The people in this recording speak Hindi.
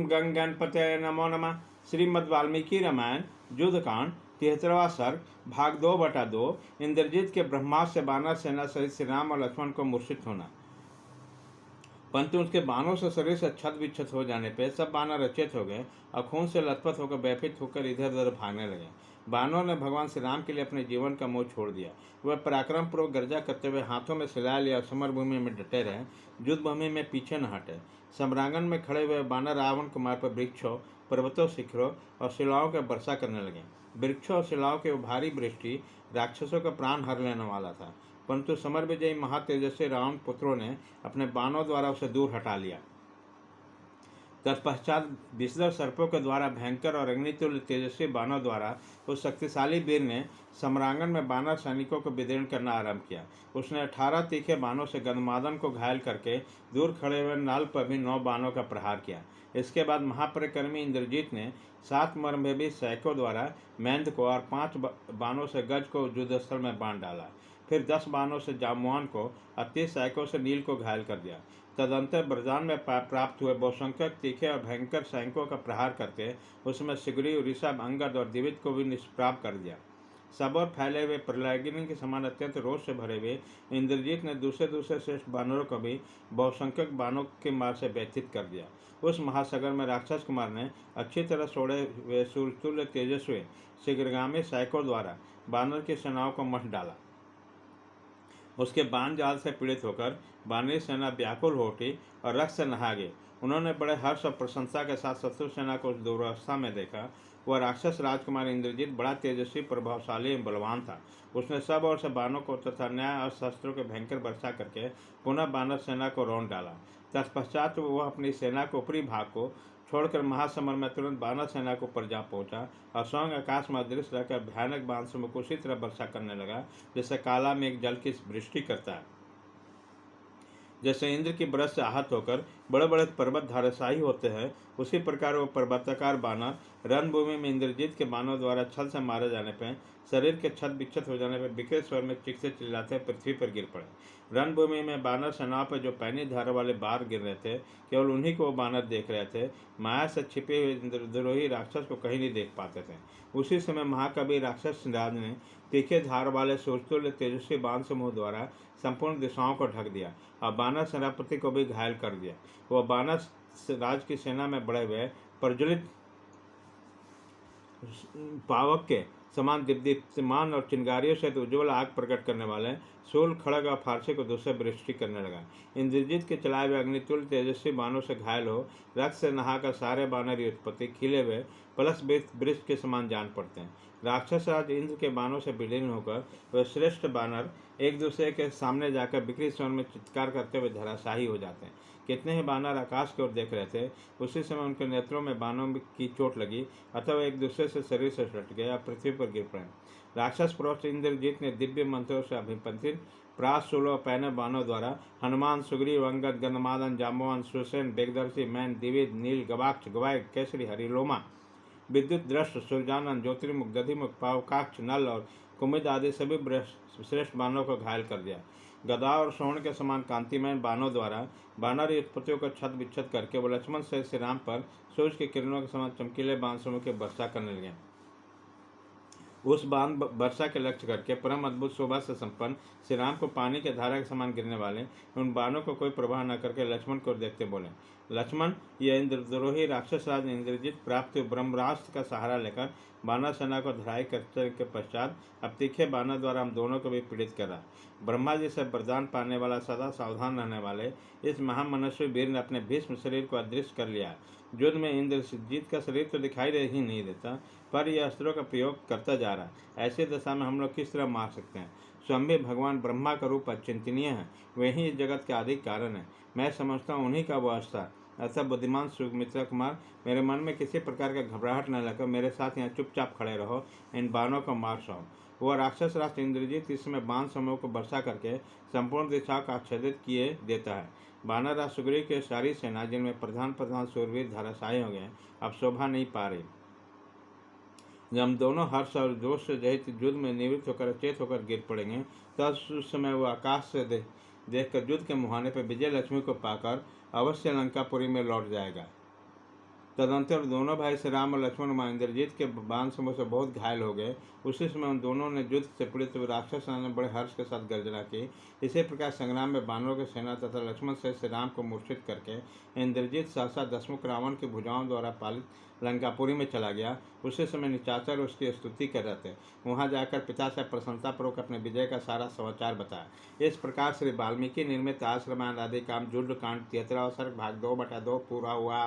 गंग गणपतये नमो नमः। श्रीमद् वाल्मीकि रामायण युद्धकांड 73वां सर्ग भाग 2/2। इंद्रजीत के ब्रह्मास्त्र से बानर सेना सहित श्री राम और लक्ष्मण को मूर्छित होना। परंतु उसके बाणों से शरीर से छत विच्छत हो जाने पर सब बानर अचेत हो गए और खून से लथपथ होकर व्यथित होकर इधर उधर भागने लगे। बानरों ने भगवान श्री राम के लिए अपने जीवन का मोह छोड़ दिया। वह पराक्रम पूर्वक गर्जा करते हुए हाथों में सिला लिया और समरभूमि में डटे रहे, युद्ध भूमि में पीछे न हटे। सम्रांगण में खड़े हुए बानर रावण कुमार पर वृक्षों, पर्वतों, शिखरों और शिलाओं के वर्षा करने लगे। वृक्षों और शिलाओं के भारी वृष्टि राक्षसों का प्राण हर लेने वाला था, परंतु समर विजयी महातेजस्वी रावण पुत्रों ने अपने बाणों द्वारा उसे दूर हटा लिया। तत्पश्चात विषधर सर्पों के द्वारा भयंकर और अग्नितुल्य तेजस्वी बाणों द्वारा उस शक्तिशाली वीर ने सम्रांगण में बानर सैनिकों को विदीर्ण करना आरंभ किया। उसने 18 तीखे बाणों से गंधमादन को घायल करके दूर खड़े हुए नल पर भी 9 बाणों का प्रहार किया। इसके बाद महापरिक्रमी इंद्रजीत ने 7 मर्मभेदी सैकों द्वारा मैंद को और 5 बाणों से गज को युद्धस्थल में बांध डाला। फिर 10 बाणों से जामुआन को और 30 सैकों से नील को घायल कर दिया। तदंतर ब्रजान में प्राप्त हुए बहुसंख्यक तीखे और भयंकर सैनिकों का प्रहार करके उसमें सिगरी, ऋषभ, अंगद और दिवित को भी निष्प्राप कर दिया। सब और फैले हुए प्रलयगिनी के समान अत्यंत रोष से भरे हुए इंद्रजीत ने दूसरे श्रेष्ठ बानरों को भी बहुसंख्यक बाणों के मार से व्यथित कर दिया। उस महासागर में राक्षस कुमार ने अच्छी तरह सोड़े हुए सूर्यतुल्य तेजस्वी शीघ्रगामी सैकों द्वारा बानर की सेनाओं को मठ डाला। उसके बाण जाल से पीड़ित होकर बानरी सेना व्याकुल हो उठी और रक्त से नहा गई। उन्होंने बड़े हर्ष और प्रशंसा के साथ शत्रु सेना को उस दुर्वस्था में देखा। वह राक्षस राजकुमार इंद्रजीत बड़ा तेजस्वी, प्रभावशाली एवं बलवान था। उसने सब ओर से बाणों को तथा न्याय और शस्त्रों के भयंकर वर्षा करके पुनः बानर सेना को रौंद डाला। तत्पश्चात वह अपनी सेना के ऊपरी भाग को छोड़कर महासमर में तुरंत बानर सेना के ऊपर जा पहुंचा और स्वयं आकाश में अदृश्य रहकर भयानक बाण से मुख उसी तरह वर्षा करने लगा जैसे काला मेघ जल की वृष्टि करता है। जैसे इंद्र की बरस से आहत होकर बड़े बड़े पर्वत धाराशाही होते हैं, उसी प्रकार वो पर्वताकार बानर रणभूमि में इंद्रजीत के बाणों द्वारा छल से मारे जाने पर शरीर के छत विच्छत हो जाने पर विकट स्वर में चीखते चिल्लाते पृथ्वी पर गिर पड़े। रणभूमि में बानर सेनाओं पर जो पैनी धार वाले बार गिर रहे थे, केवल उन्हीं को वो बानर देख रहे थे। माया से छिपे हुए इंद्रद्रोही राक्षस को कहीं नहीं देख पाते थे। उसी समय महाकवि राक्षस राज ने तीखे धार वाले सूर्यतुल्य तेजस्वी बाण समूह द्वारा संपूर्ण दिशाओं को ढक दिया और बानर सेनापति को भी घायल कर दिया। वह बानर राज की सेना में बढ़े हुए प्रज्वलित पावक के समान दीप्तिमान और चिंगारियों से उज्ज्वल आग प्रकट करने वाले शूल, खड़ग और फारसी को दूसरे वृष्टि करने लगा। इंद्रजीत के चलाए हुए अग्नितुल्य तेजस्वी बाणों से घायल हो रक्त से नहाकर सारे बानर उत्पत्ति खिले हुए पलस वृक्ष के समान जान पड़ते हैं। राक्षस राज इंद्र के बाणों से विलीन होकर वे श्रेष्ठ बानर एक दूसरे के सामने जाकर विकृत स्वर में चित्कार करते हुए धराशाही हो जाते हैं। कितने ही बानर आकाश की ओर देख रहे थे, उसी समय उनके नेत्रों में बाणों की चोट लगी अथवा एक दूसरे से शरीर से सट गए या पृथ्वी पर गिर पड़े। राक्षस पुरुष इंद्रजीत ने दिव्य मंत्रों से अभिपंथित प्रास, शूलों, पैने बाणों द्वारा हनुमान, सुग्रीव, अंगद, गंधमादन, जाम्बवान, सुसेन, वेगदर्शी, मैन, दिविद, नील, गवाक्ष, गवाय, केसरी, हरिलोमा, विद्युत दृष्ट, सूर्यानंद, ज्योतिर्मुख, दधिमुख, पावकाक्ष, नल और कुमुद आदि सभी श्रेष्ठ बाणों को घायल कर दिया। गदा और स्वर्ण के समान कांतिमय बाणों द्वारा बानर उत्पत्तियों को छत विच्छत करके वो लक्ष्मण से श्री राम पर सूर्य की किरणों के समान चमकीले बाण समूह के वर्षा करने लगे। उस बाण वर्षा के लक्ष्य करके परम अद्भुत शोभा से संपन्न श्री राम को पानी के धारा के समान गिरने वाले उन बाणों को कोई प्रभाव न करके लक्ष्मण को देखते बोले, लक्ष्मण, यह इंद्रद्रोही राक्षस राज इंद्रजीत प्राप्त ब्रह्मास्त्र का सहारा लेकर बानर सेना को धराई करने के पश्चात अब तीखे बानर द्वारा हम दोनों को भी पीड़ित करा। ब्रह्मा जी से वरदान पाने वाला, सदा सावधान रहने वाले इस महामनुष्य वीर ने अपने भीष्म शरीर को अदृश्य कर लिया। युद्ध में इंद्रजीत का शरीर तो दिखाई ही नहीं देता, पर यह अस्त्रों का प्रयोग करता जा रहा है। ऐसी दशा में हम लोग किस तरह मार सकते हैं? स्वयं भी भगवान ब्रह्मा का रूप अचिंतनीय है, वही इस जगत के आदि कारण है। मैं समझता हूँ उन्हीं का वो अस्त्र। ऐसा बुद्धिमान सुमित्रा कुमार, मेरे मन में किसी प्रकार का घबराहट न लगा, मेरे साथ यहाँ चुपचाप खड़े रहो, इन बाणों को मार सहो। वह राक्षस राष्ट्र इंद्रजीत इस समय बाण समूह को वर्षा करके संपूर्ण दिशाओं का आच्छादित किए देता है। बानर राज सुग्रीव की सारी सेना, जिनमें प्रधान सूरवीर धराशायी हो गए, अब शोभा नहीं पा रही। जब हम दोनों हर्ष और जोश से जहित युद्ध में निवृत्त होकर अचेत होकर गिर पड़ेंगे, तब उस समय वह आकाश से देखकर युद्ध के मुहाने पर विजय लक्ष्मी को पाकर अवश्य लंकापुरी में लौट जाएगा। तदंतर दोनों भाई श्री राम और लक्ष्मण मां इंद्रजीत के बाण समूह से बहुत घायल हो गए। उसी समय उन दोनों ने युद्ध से पीड़ित राक्षस ने बड़े हर्ष के साथ गर्जना की। इसी प्रकार संग्राम में बानरों की सेना तथा लक्ष्मण से श्री राम को मूर्छित करके इंद्रजीत सहसा दशमुख रावण की भुजाओं द्वारा पालित लंकापुरी में चला गया। उसी समय निशाचर उसकी स्तुति कर रहे थे। वहां जाकर पिता से प्रसन्नतापूर्वक अपने विजय का सारा समाचार बताया। इस प्रकार श्री वाल्मीकि निर्मित आश्रमान आदि काम युद्ध कांड 73 भाग 2/2 पूरा हुआ।